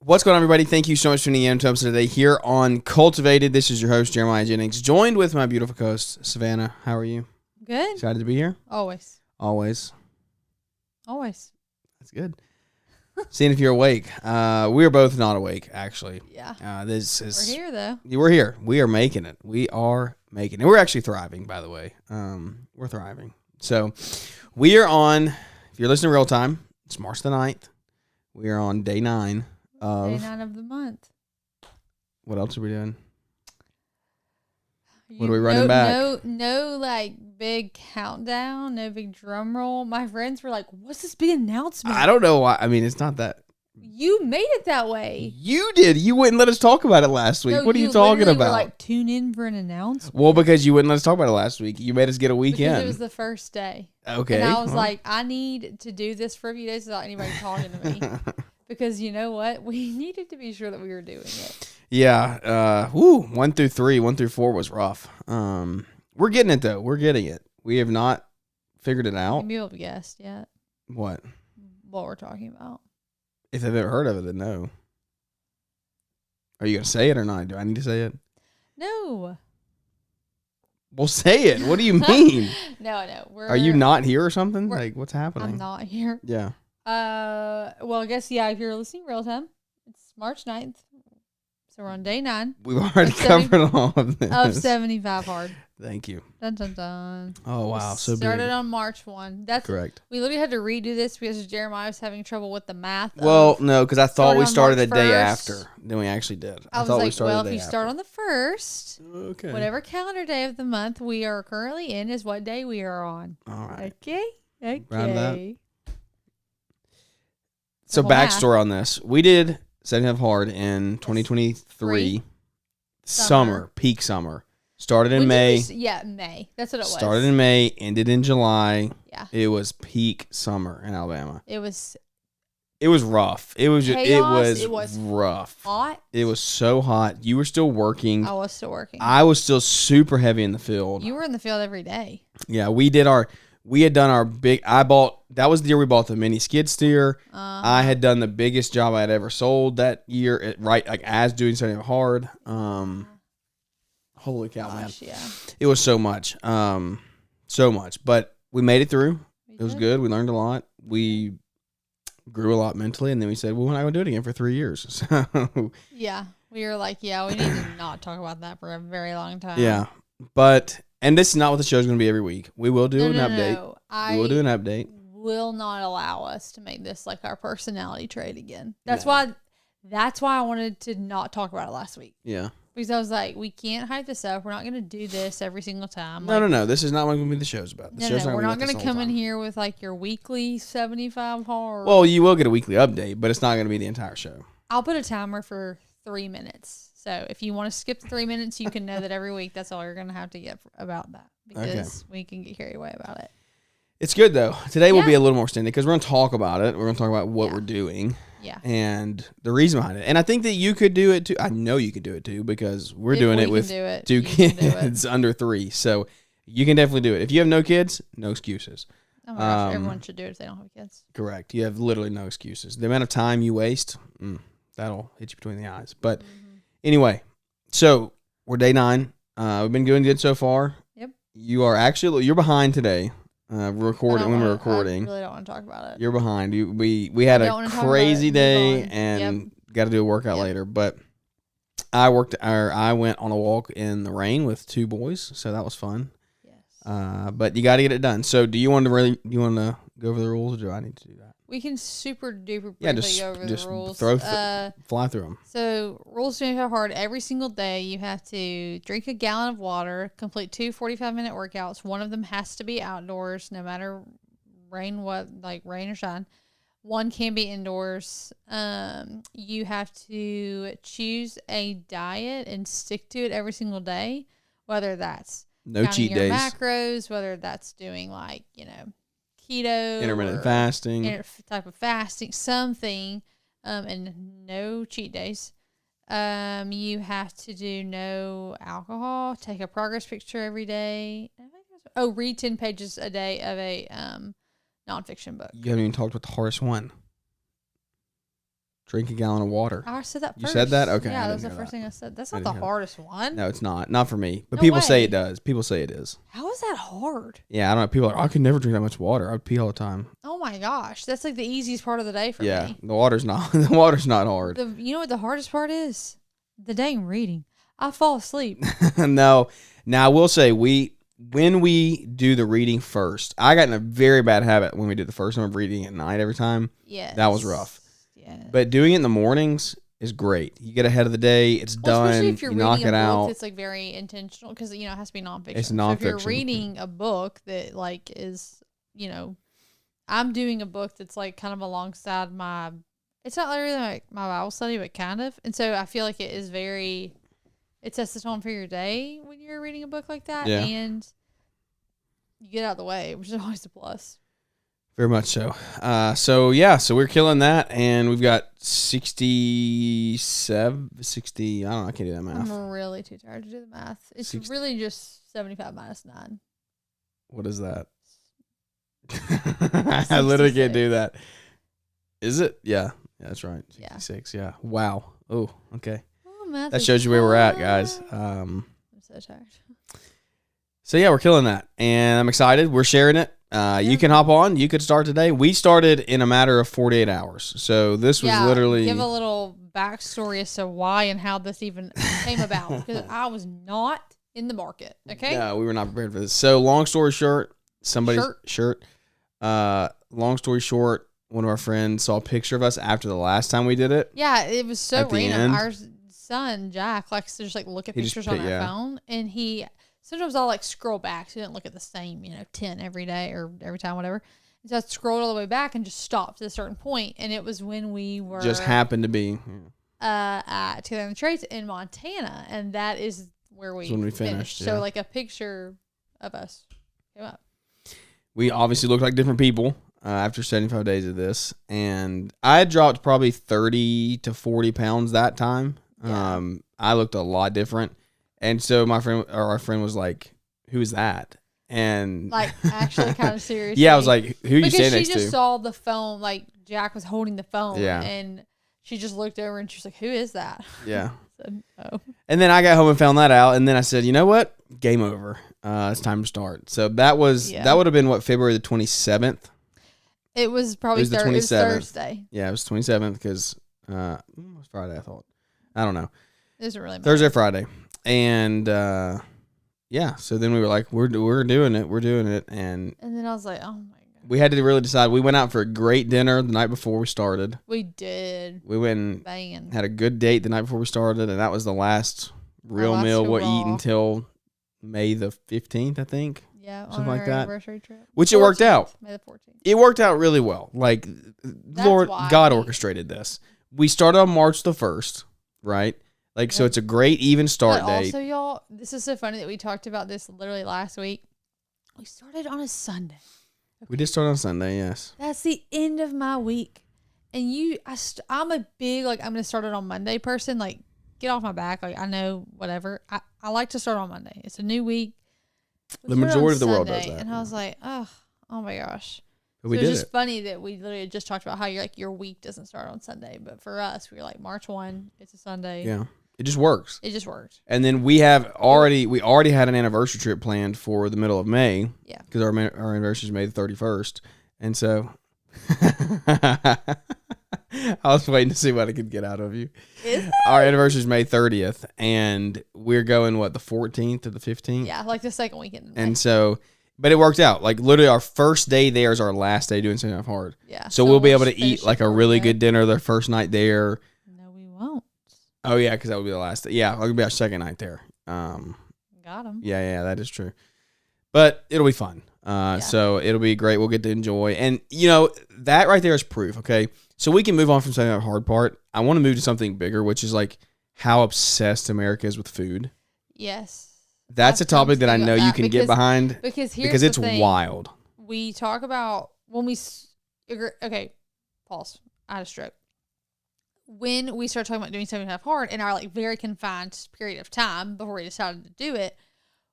What's going on, everybody? Thank you so much for tuning in to episode today here on Cultivated. This is your host, Jeremiah Jennings, joined with my beautiful co-host, Savannah. How are you? Good. Excited to be here? Always. Always. That's good. Seeing if you're awake. We are both not awake, actually. Yeah. We're here, though. We're here. We are making it. We are making it. We're actually thriving, by the way. We're thriving. So we are on, if you're listening real time, it's March the 9th. We are on day 9. Day 9 of the month. What else are we doing? What are we running back? No, like, big countdown, no big drum roll. My friends were like, what's this big announcement? I don't know why. I mean, it's not that. You made it that way. You did. You wouldn't let us talk about it last week. No, what are you talking about? Were like, tune in for an announcement. Well, because you wouldn't let us talk about it last week. You made us get a weekend. Because it was the first day. Okay. And I was like, I need to do this for a few days without anybody talking to me. Because you know what? We needed to be sure that we were doing it. Yeah. 1 through 3, 1 through 4 was rough. We're getting it, though. We're getting it. We have not figured it out. Maybe you'll have guessed yet. What we're talking about. If they've ever heard of it, then no. Are you going to say it or not? Do I need to say it? No. Well, say it. What do you mean? No. Are you not here or something? Like, what's happening? I'm not here. Yeah. Well, I guess, yeah, if you're listening real time, it's March 9th. So we're on day 9. We've already covered all of this. Of 75 hard. Thank you. Dun, dun, dun. Oh, wow. So started big. on March 1. That's correct. We literally had to redo this because Jeremiah was having trouble with the math. Well, no, because I thought we started a day after than we actually did. I thought was we started well, a day if you start after. on the 1st, okay, whatever calendar day of the month we are currently in is what day we are on. All right. Okay. Round that. So backstory on this. We did 75 hard in 2023. Summer, peak summer. Started in May. May. That's what it was. Started in May, ended in July. Yeah. It was peak summer in Alabama. It was rough. It was rough. Hot. It was so hot. You were still working. I was still working. I was still super heavy in the field. You were in the field every day. Yeah, we had done our big. That was the year we bought the mini skid steer. I had done the biggest job I had ever sold that year. As doing something hard. Holy cow, man! Yeah. It was so much, but we made it through. It was good. We learned a lot. We grew a lot mentally, and then we said, "Well, we're not going to do it again for 3 years." So yeah, we were like, "Yeah, we need to not talk about that for a very long time." Yeah, and this is not what the show's going to be every week. We will do an update. No. We will do an update. Will not allow us to make this like our personality trait again. That's why I wanted to not talk about it last week. Yeah. Because I was like, we can't hype this up. We're not going to do this every single time. No. This is not what the show's about. We're not going to come in here with like your weekly 75 hard. Well, you will get a weekly update, but it's not going to be the entire show. I'll put a timer for 3 minutes. So if you want to skip the 3 minutes, you can know that every week that's all you're going to have to get about that. Because we can get carried away about it. It's good, though. Today will be a little more extended because we're going to talk about it. We're going to talk about what we're doing. Yeah. And the reason behind it. And I think that you could do it, too. I know you could do it, too, because we're doing it with 2 kids under 3. So you can definitely do it. If you have no kids, no excuses. Oh, my gosh. Everyone should do it if they don't have kids. Correct. You have literally no excuses. The amount of time you waste, that'll hit you between the eyes. But anyway, so we're day 9. We've been doing good so far. Yep. You're behind today. Recording when we're recording. I really don't want to talk about it. You're behind. We had a crazy day and got to do a workout later. But I went on a walk in the rain with 2 boys, so that was fun. Yes. But you got to get it done. So do you want to go over the rules, or do I need to do that? We can super duper briefly go over the rules. Fly through them. So rules 25 hard. Every single day you have to drink a gallon of water, complete 2 45-minute workouts. One of them has to be outdoors, no matter rain or shine. One can be indoors. You have to choose a diet and stick to it every single day, whether that's no cheat days, macros, whether that's doing keto, intermittent fasting, type of fasting, something, and no cheat days. You have to do no alcohol, take a progress picture every day. Read 10 pages a day of a nonfiction book. You haven't even talked about the hardest one. Drink a gallon of water. I said that first. You said that? Okay. Yeah, that was the first thing I said. That's not the hardest one. No, it's not. Not for me. But people say it does. People say it is. How is that hard? Yeah, I don't know. People are like, I could never drink that much water. I pee all the time. Oh my gosh. That's like the easiest part of the day for me. Yeah, the water's not hard. You know what the hardest part is? The dang reading. I fall asleep. No. Now, I will say, when we do the reading first, I got in a very bad habit when we did the first one of reading at night every time. Yeah. That was rough. Yeah. But doing it in the mornings is great. You get ahead of the day. It's done. Especially if you're you reading knock it out. It's like very intentional because it has to be nonfiction. It's nonfiction. So if you're reading a book that like is, I'm doing a book that's like kind of alongside my. It's not really like my Bible study, but kind of. And so I feel like it is very. It sets the tone for your day when you're reading a book like that, and you get out of the way, which is always a plus. Very much so. So we're killing that, and we've got 60. I don't know. I can't do that math. I'm really too tired to do the math. It's really just 75 minus 9. What is that? I literally can't do that. Is it? Yeah, that's right. 66. Yeah. Wow. Oh, okay. Oh, that shows you where we're at, guys. I'm so tired. So yeah, we're killing that, and I'm excited. We're sharing it. You can hop on. You could start today. We started in a matter of 48 hours. So this was literally... Give a little backstory as to why and how this even came about. Because I was not in the market, okay? No, we were not prepared for this. So long story short, somebody's shirt. Long story short, one of our friends saw a picture of us after the last time we did it. Yeah, it was so random. Our son, Jack, likes to just like look at pictures on our phone. And he... Sometimes I'll like scroll back so I didn't look at the same, 10 every day or every time, whatever. And so I scrolled all the way back and just stopped at a certain point. And it was when we were just happened to be at Taylor and Trace in Montana, and that is where we finished. Yeah. So like a picture of us came up. We obviously looked like different people after 75 days of this, and I had dropped probably 30 to 40 pounds that time. Yeah. I looked a lot different. And so our friend was like, "Who is that?" And like actually kind of seriously. Yeah, I was like, "Who are you standing next to?" Because she just saw the phone, like Jack was holding the phone, and she just looked over and she was like, "Who is that?" Yeah. I said, "Oh." And then I got home and found that out, and then I said, "You know what? Game over. It's time to start." So that would have been February the 27th. It was probably Thursday. Yeah, it was 27th because it was Friday. I thought. I don't know. It doesn't really matter. Thursday, Friday. And so then we were like, we're doing it, and then I was like, oh my god, we had to really decide. We went out for a great dinner the night before we started. We did. We went and had a good date the night before we started, and that was the last real meal we'll eat until May the 15th, I think. Yeah, something like that. Anniversary trip. Which it worked out. May the 14th. It worked out really well. Like God orchestrated this. We started on March the 1st, right? Like, so it's a great even start date. Also, y'all, this is so funny that we talked about this literally last week. We started on a Sunday. Okay. We did start on Sunday, yes. That's the end of my week. And I'm a big, like, I'm going to start it on Monday person. Like, get off my back. Like, I know, whatever. I like to start on Monday. It's a new week. The majority of the world does that. And I was like, oh my gosh. But we did it. It's just funny that we literally just talked about how your week doesn't start on Sunday. But for us, we were like, March 1, it's a Sunday. Yeah. It just works. It just works. And then we already had an anniversary trip planned for the middle of May. Yeah. Because our anniversary is May the 31st. And so I was waiting to see what I could get out of you. Is it? Our anniversary is May 30th, and we're going, the 14th to the 15th? Yeah, like the second weekend. And so, but it worked out. Like, literally, our first day there is our last day doing 75 hard. Yeah. So we'll be able to eat, like, a really good dinner the first night there. No, we won't. Oh, yeah, because that would be the last day. Yeah, it'll be our second night there. Got him. Yeah, that is true. But it'll be fun. So it'll be great. We'll get to enjoy. And, that right there is proof, okay? So we can move on from saying that hard part. I want to move to something bigger, which is, like, how obsessed America is with food. Yes. That's a topic that I know you can get behind. Because it's wild. We talk about when we... Okay, pause. I had a stroke. When we started talking about doing 75 hard in our like very confined period of time before we decided to do it,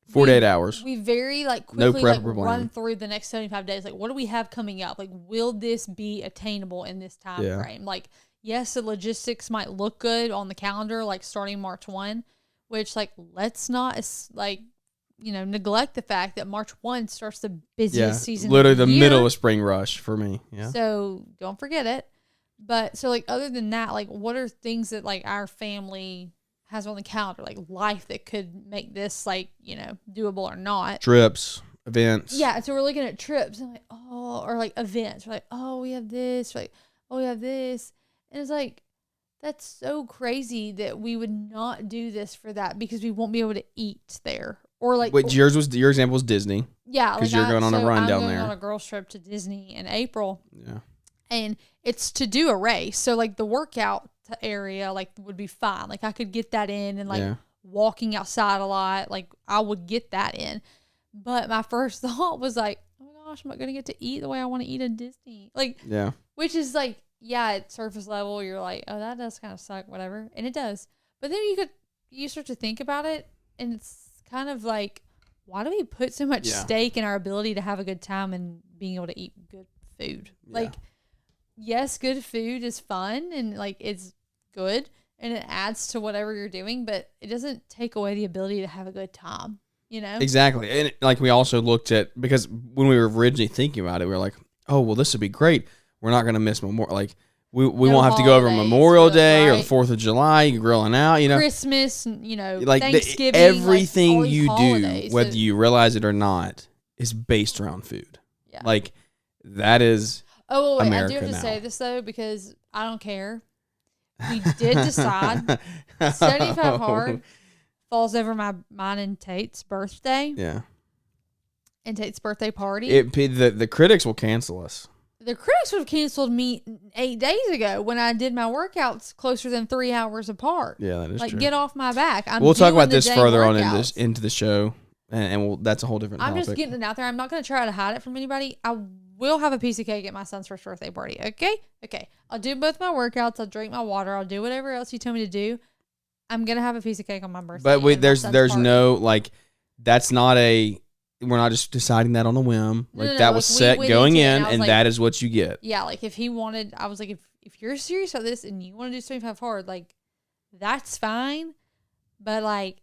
48 hours. We very like quickly run through the next 75 days. Like, what do we have coming up? Like, will this be attainable in this time frame? Like, yes, the logistics might look good on the calendar, like starting March 1, which like, let's not like, neglect the fact that March 1 starts the busiest season literally of the the year. middle of spring rush for me. Yeah. So don't forget it. But so like, other than that, like what are things that like our family has on the calendar, like life that could make this like, doable or not? Trips, events. Yeah. So we're looking at trips and like, or like events. We're like, we have this. We're like, we have this. And it's like, that's so crazy that we would not do this for that because we won't be able to eat there. Or like, But your example was Disney. Yeah. Because you're going on a run down there. I'm going on a girls trip to Disney in April. Yeah. And it's to do a race. So like the workout area like would be fine. Like I could get that in and like walking outside a lot. Like I would get that in. But my first thought was like, oh my gosh, I'm not going to get to eat the way I want to eat at Disney. Like, which is like, yeah, at surface level, you're like, oh, that does kind of suck, whatever. And it does. But then you start to think about it and it's kind of like, why do we put so much stake in our ability to have a good time and being able to eat good food? Yeah. Like, yes, good food is fun and like it's good and it adds to whatever you're doing, but it doesn't take away the ability to have a good time, Exactly. And like we also looked at, because when we were originally thinking about it, we were like, oh, well, this would be great. We're not going to miss Memorial. Like we won't have to go over Memorial Day or the 4th of July. You're grilling out, Christmas, like Thanksgiving. Everything like you holidays, do, whether you realize it or not, is based around food. Yeah. Like that is. Oh, wait, America I do have to now. say this, though, because I don't care. We did decide 75 hard falls over mine and Tate's birthday. Yeah. And Tate's birthday party. The critics will cancel us. The critics would have canceled me 8 days ago when I did my workouts closer than 3 hours apart. Yeah, that is true. Like, get off my back. We'll talk about this further on into the show, and that's a whole different topic. I'm just getting it out there. I'm not going to try to hide it from anybody. I will have a piece of cake at my son's first birthday party. Okay. I'll do both my workouts. I'll drink my water. I'll do whatever else you tell me to do. I'm going to have a piece of cake on my birthday. But there's no, like, that's not we're not just deciding that on a whim. Like, that was set going in, and that is what you get. Yeah, like, if he wanted, I was like, if you're serious about this and you want to do 75 hard, like, that's fine. But, like,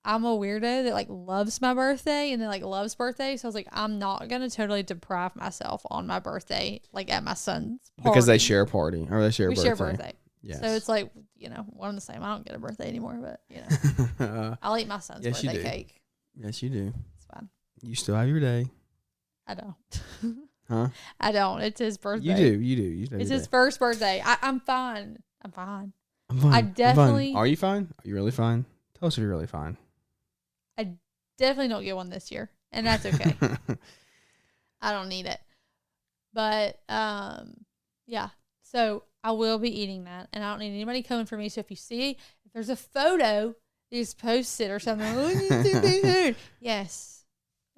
I'm a weirdo that, like, loves my birthday and then, like, loves birthday. So I was like, I'm not going to totally deprive myself on my birthay, like, at my son's party. Because they share a party, or they share a birthday. We share a birthday. Yes. So it's like, one and the same. I don't get a birthday anymore, but, I'll eat my son's birthday cake. Yes, you do. It's fine. You still have your day. I don't. Huh? I don't. It's his birthday. You do. It's his first birthday. I'm fine. I'm fine. I definitely. Are you fine? Are you really fine? Tell us if you're really fine. I definitely don't get one this year, and that's okay. I don't need it. But, yeah. So I will be eating that, and I don't need anybody coming for me. So if there's a photo, just post it or something. Oh, you need food. Yes.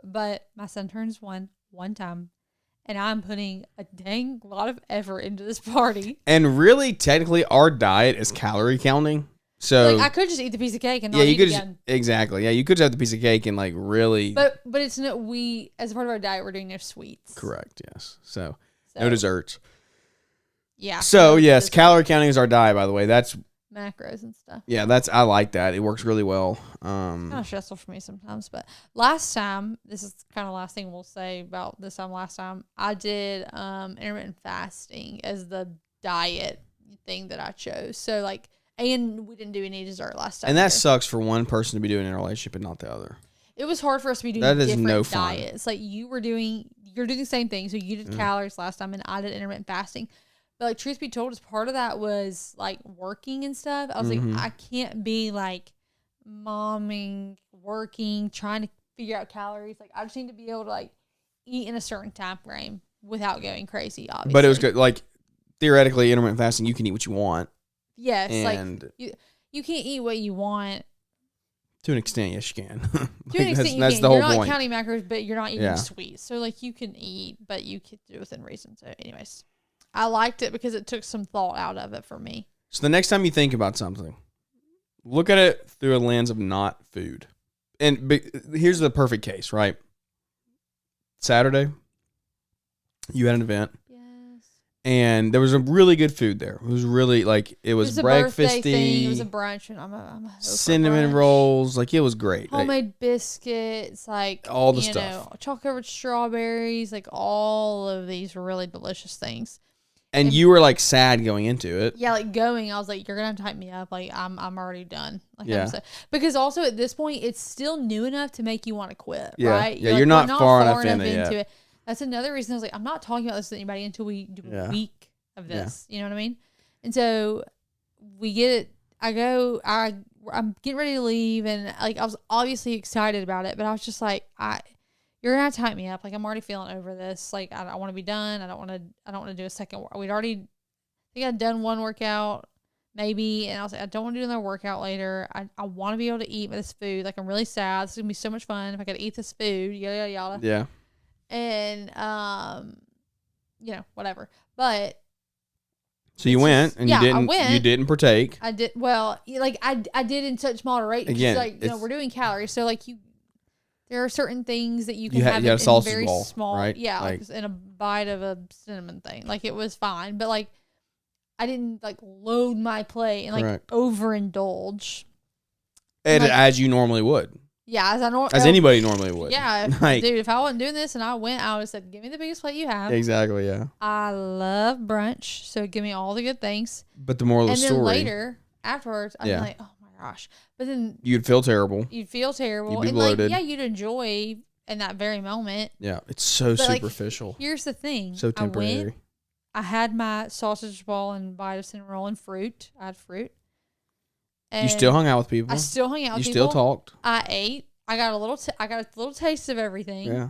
But my son turns one time, and I'm putting a dang lot of effort into this party. And really, technically, our diet is calorie counting. So like, I could just eat the piece of cake and not eat it again. Exactly. Yeah, you could have the piece of cake and like really. But it's no. We, as a part of our diet, we're doing no sweets. Correct. Yes. So no desserts. Yeah. So yes, calorie counting is our diet. By the way, that's macros and stuff. Yeah, I like that. It works really well. It's kind of stressful for me sometimes, but last time, this is kind of the last thing we'll say about this time. Last time, I did intermittent fasting as the diet thing that I chose. So like, and we didn't do any dessert last time. And that sucks for one person to be doing in a relationship and not the other. It was hard for us to be doing different diets. Like you're doing the same thing. So you did calories last time, and I did intermittent fasting. But, like, truth be told, as part of that was, like, working and stuff. I was like, I can't be, like, momming, working, trying to figure out calories. Like, I just need to be able to, like, eat in a certain time frame without going crazy, obviously. But it was good. Like, theoretically, intermittent fasting, you can eat what you want. Yes. And like, you can't eat what you want. To an extent, yes, you can. To an extent, that's the whole point. You're not counting macros, but you're not eating sweets. So, like, you can eat, but you can do it within reason. So, anyways. I liked it because it took some thought out of it for me. So the next time you think about something, look at it through a lens of not food. And here's the perfect case, right? Saturday, you had an event. Yes. And there was a really good food there. It was really like it was breakfasty. It was a brunch, and I'm a cinnamon rolls. Like it was great. Homemade biscuits, like all the stuff. Chocolate covered strawberries, like all of these really delicious things. And you were like sad going into it. Yeah, like I was like, you're gonna have to hype me up. Like I'm already done. Like I'm because also at this point, it's still new enough to make you want to quit. Yeah, right? Yeah, you're not far enough into it. That's another reason I was like, I'm not talking about this to anybody until we do a week of this. You know what I mean? And so we get it. I'm getting ready to leave, and like I was obviously excited about it, but I was just like, you're gonna have to hype me up. Like I'm already feeling over this. Like I want to be done. I don't want to do a second. We'd already, I think I'd done one workout maybe, and I was like, I don't want to do another workout later. I want to be able to eat this food. Like I'm really sad. This is gonna be so much fun if I could eat this food. Yada yada yada. Yeah. And whatever. But so you went and you didn't partake. I did. Well, like I did in such moderation. Again, like we're doing calories, so like there are certain things that you can have in a very ball, small, right? Yeah, like in a bite of a cinnamon thing. Like it was fine, but like I didn't like load my plate and like overindulge. And like, as you normally would. Yeah, as anybody normally would. Yeah, like, dude, if I wasn't doing this and I went, I would have said, give me the biggest plate you have. Exactly, yeah. I love brunch, so give me all the good things. But the moral of the story. And then later, afterwards, I'm like, oh my gosh. But then. You'd feel terrible. You'd feel terrible. You'd be bloated. Like, you'd enjoy in that very moment. Yeah, it's so superficial. Like, here's the thing. So temporary. I had my sausage ball and bite of cinnamon roll and fruit. I had fruit. And you still hung out with people. I still hung out with people. You still talked. I ate. I got a little taste of everything. Yeah.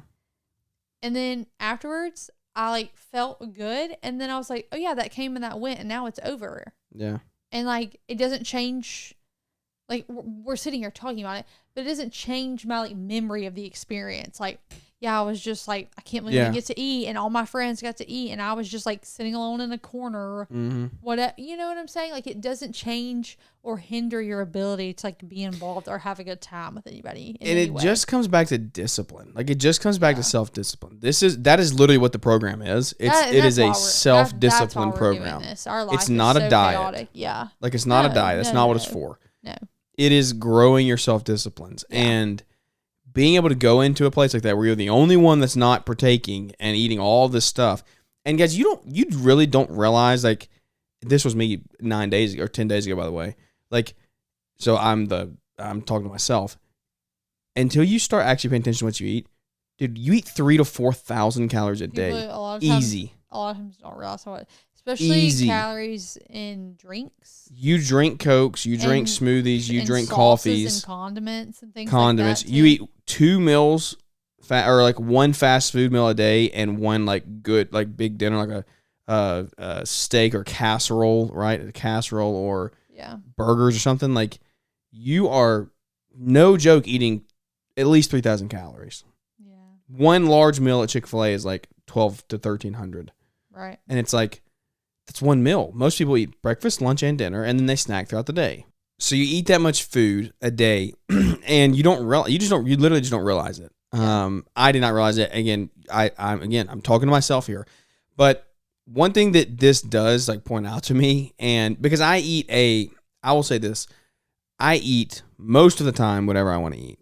And then afterwards, I like felt good, and then I was like, "Oh yeah, that came and that went, and now it's over." Yeah. And like it doesn't change. Like we're sitting here talking about it, but it doesn't change my like memory of the experience. Like, yeah, I was just like, I can't believe I get to eat, and all my friends got to eat, and I was just like sitting alone in a corner. Mm-hmm. Whatever, you know what I'm saying? Like it doesn't change or hinder your ability to like be involved or have a good time with anybody. And it just comes back to discipline. Like it just comes back to self-discipline. That is literally what the program is. It is a self-discipline program. Our life it's not a diet. Chaotic. Yeah. Like it's not a diet. That's not what it's for. No. It is growing your self-disciplines and being able to go into a place like that where you're the only one that's not partaking and eating all this stuff. And guys, you really don't realize, like, this was me 9 days ago or 10 days ago, by the way. Like, so I'm talking to myself. Until you start actually paying attention to what you eat, dude, you eat 3,000 to 4,000 calories a day. A lot of times, easy. A lot of times don't realize how much, especially calories in drinks. You drink Cokes, you drink smoothies, you drink coffees, and condiments and things. Condiments. Like that you eat 2 meals, or like one fast food meal a day, and one like good like big dinner, like a steak or casserole, right? A casserole or burgers or something. Like you are, no joke, eating at least 3,000 calories. Yeah. One large meal at Chick-fil-A is like 1,200 to 1,300. Right. And it's like, that's one meal. Most people eat breakfast, lunch, and dinner, and then they snack throughout the day. So you eat that much food a day, and you literally just don't realize it. Yeah. I did not realize it. Again, I'm talking to myself here, but one thing that this does like point out to me, and because I will say this, I eat most of the time whatever I want to eat.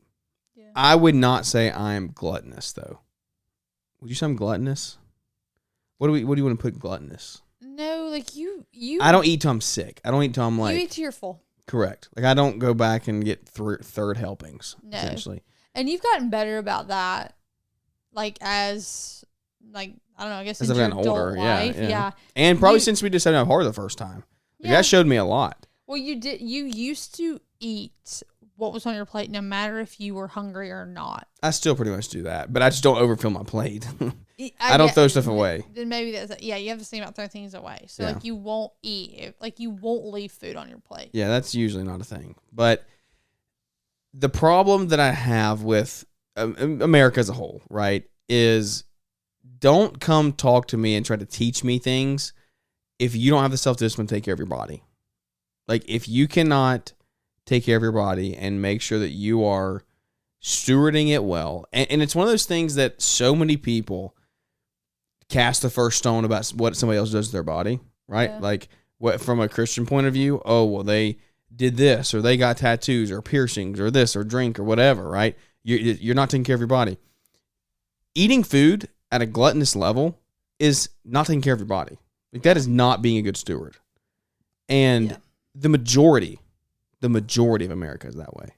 Yeah. I would not say I'm gluttonous though. Would you say I'm gluttonous? What do you want to put gluttonous? No, like you. I don't eat till I'm sick. I don't eat till I'm like. You eat till you're full. Correct. Like I don't go back and get third helpings. No. Essentially. And you've gotten better about that, like as like I don't know. I guess as in I've your gotten older, life. Yeah. And probably since we decided to have horror the first time, like that showed me a lot. Well, you did. You used to eat what was on your plate, no matter if you were hungry or not. I still pretty much do that, but I just don't overfill my plate. I don't throw stuff away. Then maybe that's you have to think about throwing things away. So like you won't eat, like you won't leave food on your plate. Yeah, that's usually not a thing. But the problem that I have with America as a whole, right, is don't come talk to me and try to teach me things if you don't have the self-discipline to take care of your body. Like if you cannot take care of your body and make sure that you are stewarding it well. And it's one of those things that so many people cast the first stone about what somebody else does to their body, right? Yeah. Like what from a Christian point of view, oh, well, they did this or they got tattoos or piercings or this or drink or whatever, right? You're not taking care of your body. Eating food at a gluttonous level is not taking care of your body. Like that is not being a good steward. And the majority of America is that way.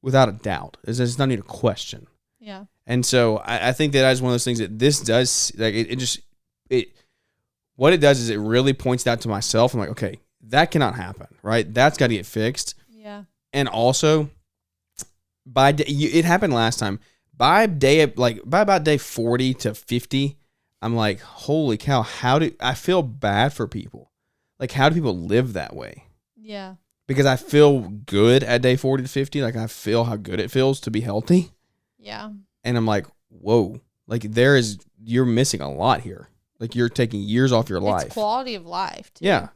Without a doubt. It's not even a question. Yeah. And so I think that is one of those things that this does, like what it does is it really points out to myself. I'm like, okay, that cannot happen, right? That's got to get fixed. Yeah. And also, it happened last time. By about day 40 to 50, I'm like, holy cow, I feel bad for people. Like, how do people live that way? Yeah. Because I feel good at day 40 to 50. Like, I feel how good it feels to be healthy. Yeah. And I'm like, whoa, like you're missing a lot here. Like, you're taking years off your life. It's quality of life, too. Yeah.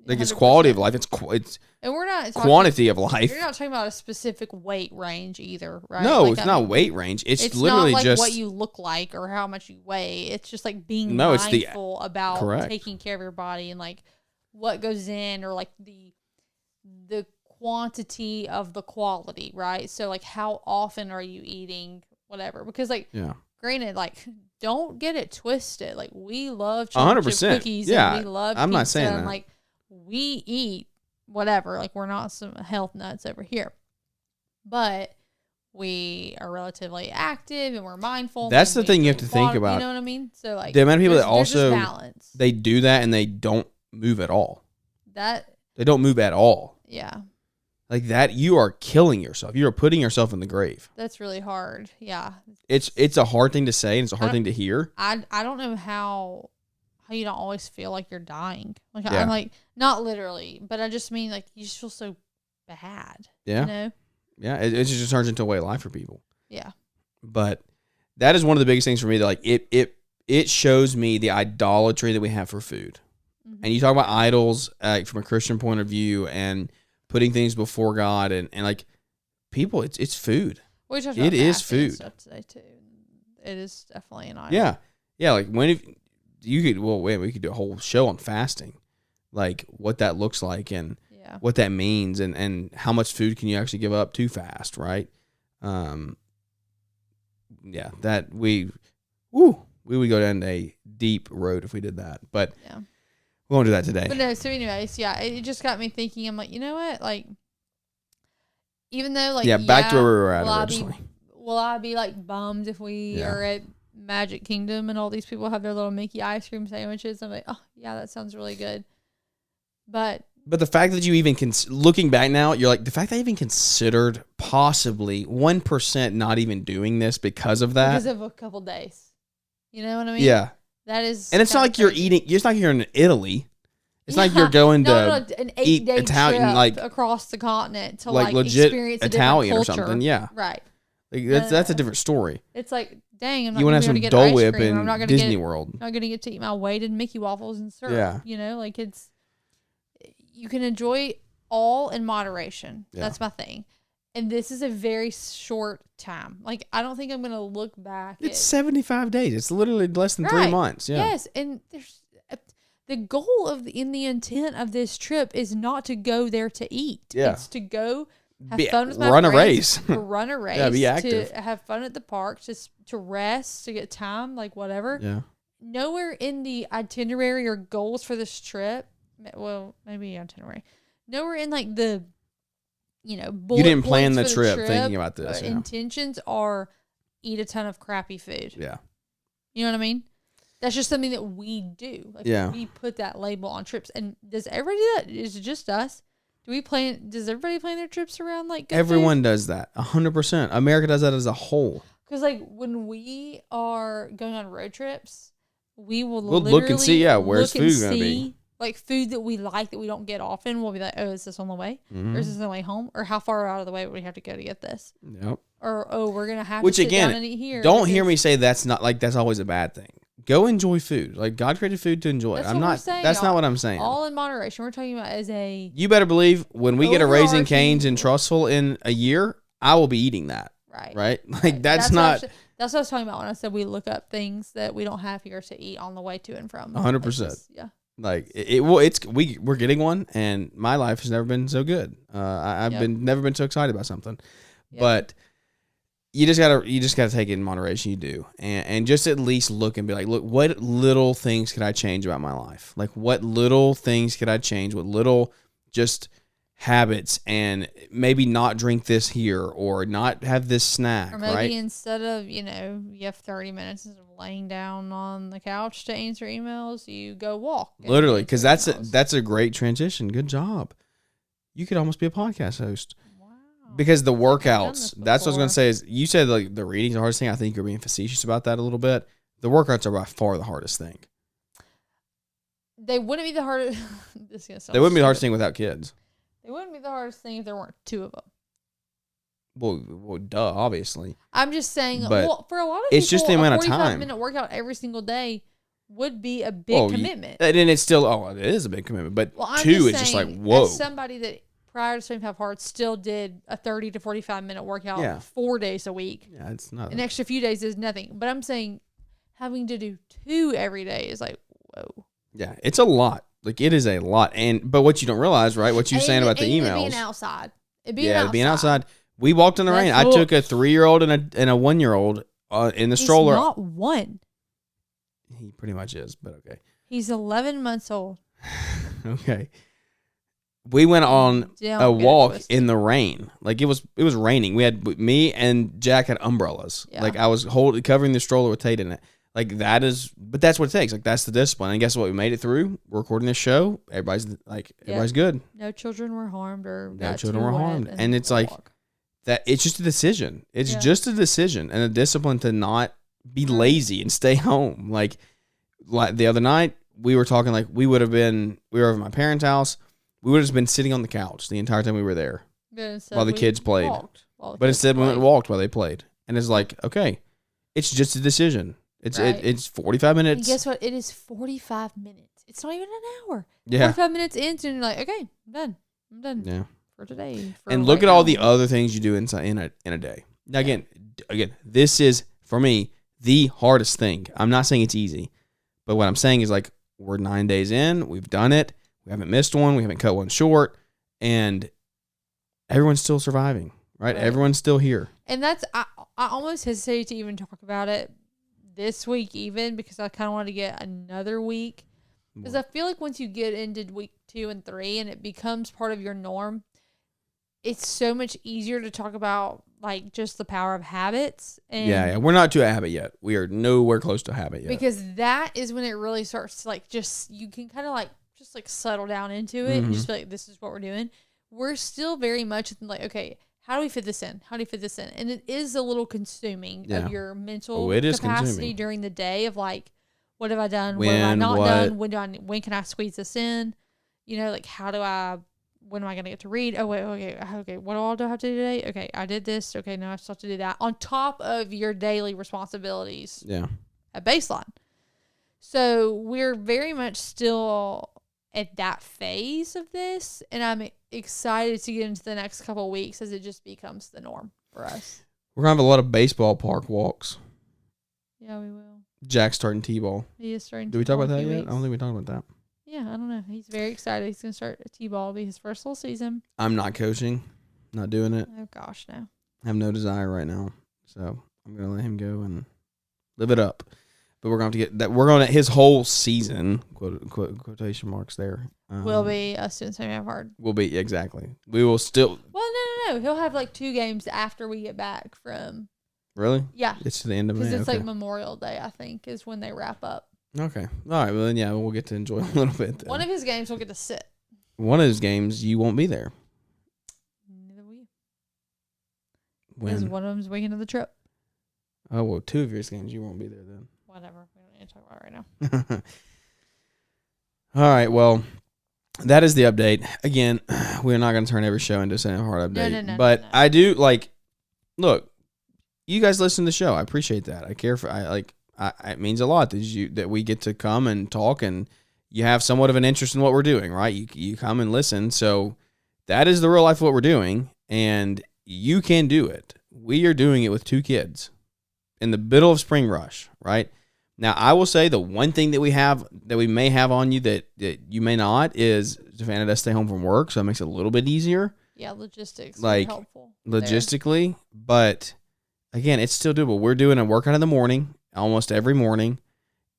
Like, 100%. It's quality of life. It's and we're not quantity of life. You're not talking about a specific weight range either, right? No, like, it's not weight range. It's literally not like just what you look like or how much you weigh. It's just like being mindful about taking care of your body and like what goes in or like the quantity of the quality, right? So like how often are you eating whatever? Because like, granted, like don't get it twisted. Like we love chocolate chip cookies and we love I'm pizza not saying and that. like we eat whatever. Like we're not some health nuts over here, but we are relatively active and we're mindful. That's the thing you have to think about. You know what I mean? So like the amount of people that also they do that and they don't move at all. They don't move at all. Yeah. Like that, you are killing yourself. You are putting yourself in the grave. That's really hard. Yeah. It's a hard thing to say and it's a hard thing to hear. I don't know how you don't always feel like you're dying. Like I'm like, not literally, but I just mean like you just feel so bad. Yeah. You know? Yeah. It just turns into a way of life for people. Yeah. But that is one of the biggest things for me that like it shows me the idolatry that we have for food. Mm-hmm. And you talk about idols from a Christian point of view and putting things before God and like people, it's food. It is food. Stuff today too. It is definitely an idol. Yeah. Yeah. Like we could do a whole show on fasting, like what that looks like and what that means and how much food can you actually give up to fast. Right. Yeah, that we would go down a deep road if we did that, but we won't do that today. But no, so anyways, it just got me thinking. I'm like, you know what? Like, even though, like, back to where we were at originally. Will I be like bummed if we are at Magic Kingdom and all these people have their little Mickey ice cream sandwiches? I'm like, oh yeah, that sounds really good. But the fact that you even looking back now, you're like the fact that I even considered possibly 1% not even doing this because of that, because of a couple days. You know what I mean? Yeah. That is, and it's not like you're eating. It's not like you're in Italy. It's not like you're going to an 8-day Italian, trip like across the continent to like legit experience Italian a or different culture. something. Yeah, right. Like that's a different story. It's like, dang, I'm not you want to have some Dole Whip in Disney World. I'm not going to get to eat my weighted Mickey waffles and syrup. Yeah, you know, like you can enjoy all in moderation. Yeah. That's my thing. And this is a very short time. Like, I don't think I'm going to look back. It's 75 days. It's literally less than 3 months. Yeah. Yes. And there's the goal in the intent of this trip is not to go there to eat. Yeah. It's to go have fun with my friends. Run a race. Yeah, be active. To have fun at the park, to rest, to get time, like whatever. Yeah. Nowhere in the itinerary or goals for this trip, well, maybe itinerary. Nowhere in like the you didn't plan the trip thinking about this. Intentions are eat a ton of crappy food. Yeah. You know what I mean? That's just something that we do. Like we put that label on trips. And does everybody do that? Is it just us? Does everybody plan their trips around like good Everyone food? Does that. 100%. America does that as a whole. Because like when we are going on road trips, we'll look and see, where's food going to be? Like food that we like that we don't get often, we'll be like, oh, is this on the way? Mm-hmm. Or is this on the way home? Or how far out of the way would we have to go to get this? Yep. Or, we're going to have to sit down and eat here. Don't hear me say that's always a bad thing. Go enjoy food. Like God created food to enjoy. That's not what I'm saying. All in moderation. We're talking about as a... You better believe when we get a Raising Cane's in Trussville in a year, I will be eating that. Right. Like that's not... That's what I was talking about when I said we look up things that we don't have here to eat on the way to and from. 100%. Yeah. Like we're getting one, and my life has never been so good. I've never been so excited about something, but you just gotta take it in moderation. You do, and just at least look and be like, look, what little things could I change about my life? Like, what little things could I change? What little just habits, and maybe not drink this here or not have this snack, or maybe right? Instead of you have 30 minutes of laying down on the couch to answer emails, you go walk. Literally, because that's a great transition. Good job. You could almost be a podcast host. Wow. Because the workouts, that's what I was going to say is, you said like the reading's the hardest thing. I think you're being facetious about that a little bit. The workouts are by far the hardest thing. They wouldn't be the hardest. They wouldn't be the hardest thing without kids. It wouldn't be the hardest thing if there weren't two of them. Well, duh, obviously. I'm just saying, for a lot of people, it's just the amount of time. A 45-minute workout every single day would be a big commitment. And it's still, it is a big commitment, but two is just like, whoa. As somebody that prior to 25 Hard still did a 30 to 45-minute workout 4 days a week. Yeah, it's not. An extra few days is nothing. But I'm saying having to do two every day is like, whoa. Yeah, it's a lot. Like, it is a lot. But what you don't realize, right, what you're saying about the emails. Being outside. Being outside. We walked in the rain. I took a 3-year-old and a 1-year-old in the stroller. He's not one. He pretty much is, but okay. He's 11 months old. Okay. We went on a walk in the rain. Like, it was raining. We had, me and Jack had umbrellas. Yeah. Like, I was covering the stroller with Tate in it. Like, but that's what it takes. Like, that's the discipline. And guess what? We made it through. We're recording this show. Everybody's good. No children were harmed And it's like that. It's just a decision. It's just a decision and a discipline to not be lazy and stay home. Like the other night, we were talking like we were over at my parents' house. We would have just been sitting on the couch the entire time we were there while the kids played. But instead, we went and walked while they played. And it's like, okay, it's just a decision. It's 45 minutes. And guess what? It is 45 minutes. It's not even an hour. Yeah. 45 minutes in, and you're like, okay, I'm done. Yeah. For today. And look at all the other things you do in a day. Now, again, this is, for me, the hardest thing. I'm not saying it's easy. But what I'm saying is, like, we're 9 days in. We've done it. We haven't missed one. We haven't cut one short. And everyone's still surviving, right? Everyone's still here. And I almost hesitate to even talk about it this week even, because I kind of want to get another week. Because I feel like once you get into week 2 and 3 and it becomes part of your norm, it's so much easier to talk about like just the power of habits. And we're not to a habit yet. We are nowhere close to a habit yet. Because that is when it really starts to like you can kind of like just like settle down into it and just be like, this is what we're doing. We're still very much like, okay, how do we fit this in? How do we fit this in? And it is a little consuming of your mental capacity during the day of like, what have I done? What have I not done? When can I squeeze this in? Like when am I going to get to read? Oh, wait, okay. What all do I have to do today? Okay, I did this. Okay, now I still have to do that. On top of your daily responsibilities. Yeah. At baseline. So we're very much still at that phase of this. And I'm excited to get into the next couple of weeks as it just becomes the norm for us. We're going to have a lot of baseball park walks. Yeah, we will. Jack's starting T-ball. He is starting Did we talk about that yet? I don't think we talked about that. Yeah, I don't know. He's very excited. He's going to start a T-ball. It'll be his first full season. I'm not coaching. Not doing it. Oh, gosh, no. I have no desire right now. So I'm going to let him go and live it up. But we're going to get that. We're going to his whole season, quotation marks there. Will be a student semi hard. Will be, exactly. We will still. Well, no. He'll have like 2 games after we get back from. Really? Yeah. It's to the end of May. Because it's like Memorial Day, I think, is when they wrap up. Okay. All right. Well, then, we'll get to enjoy a little bit then. One of his games we'll get to sit. One of his games, you won't be there. Neither will you. When? Because one of them's weekend of the trip. Oh, well, 2 of his games, you won't be there then. Whatever. We don't need to talk about it right now. All right. Well, that is the update. Again, we're not going to turn every show into a Santa Hard update. No. But I do, look, you guys listen to the show. I appreciate that. I care for, it means a lot that we get to come and talk, and you have somewhat of an interest in what we're doing, right? You come and listen. So that is the real life of what we're doing, and you can do it. We are doing it with 2 kids, in the middle of spring rush, right? Now, I will say the one thing that we may have on you that you may not is Savannah does stay home from work, so it makes it a little bit easier. Yeah, logistics like helpful logistically, but again, it's still doable. We're doing a workout in the morning, almost every morning,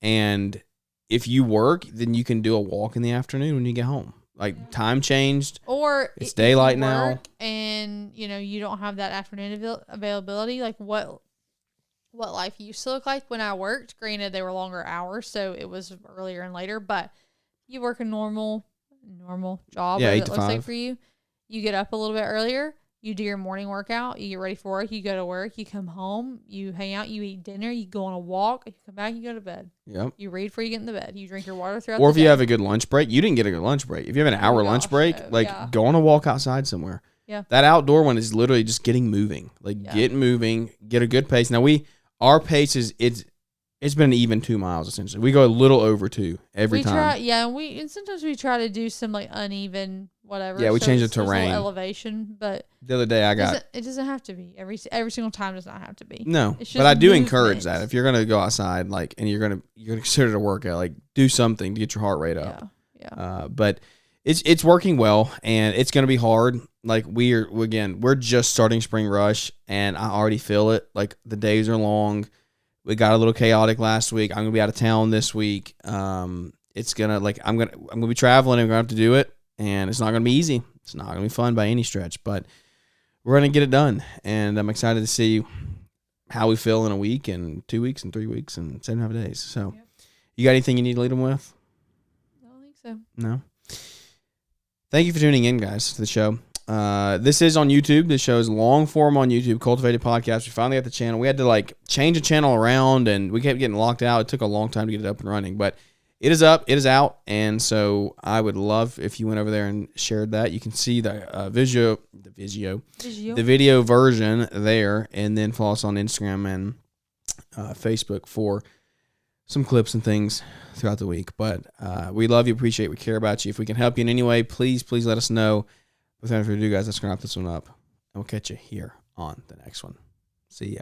and if you work, then you can do a walk in the afternoon when you get home. Like time changed, or it's daylight now, and you don't have that afternoon availability. Like what life used to look like when I worked. Granted, they were longer hours, so it was earlier and later. But you work a normal job. Yeah, 8 it to looks 5. like for you. You get up a little bit earlier. You do your morning workout. You get ready for work. You go to work. You come home. You hang out. You eat dinner. You go on a walk. You come back. You go to bed. Yep. You read before you get in the bed. You drink your water throughout. Or the if day. you have a good lunch break, you didn't get a good lunch break. If you have an hour lunch break, go on a walk outside somewhere. Yeah. That outdoor one is literally just getting moving. Get moving, get a good pace. Now our pace is it's been even 2 miles essentially. We go a little over 2 every time. And sometimes we try to do some like uneven whatever. Yeah, we change the terrain, elevation, but the other day it doesn't have to be every single time. Does not have to be. No, but I do encourage that if you're gonna go outside, and you're gonna consider it a workout, do something to get your heart rate up. Yeah. But it's working well, and it's gonna be hard. We're just starting spring rush, and I already feel it. Like the days are long. We got a little chaotic last week. I'm gonna be out of town this week. It's gonna I'm gonna be traveling, and we're gonna have to do it, and it's not gonna be easy. It's not gonna be fun by any stretch, but we're gonna get it done, and I'm excited to see how we feel in a week, and 2 weeks, and 3 weeks, and 7.5 days. So, You got anything you need to lead them with? I don't think so. No. Thank you for tuning in, guys, to the show. This is on YouTube. This show is long form on YouTube, Cultivated Podcast. We finally got the channel. We had to change the channel around, and we kept getting locked out. It took a long time to get it up and running, but it is up. It is out, and so I would love if you went over there and shared that. You can see the video version there, and then follow us on Instagram and Facebook for some clips and things throughout the week. But we love you, appreciate you, we care about you. If we can help you in any way, please let us know. Without further ado, guys, let's wrap this one up, and we'll catch you here on the next one. See ya.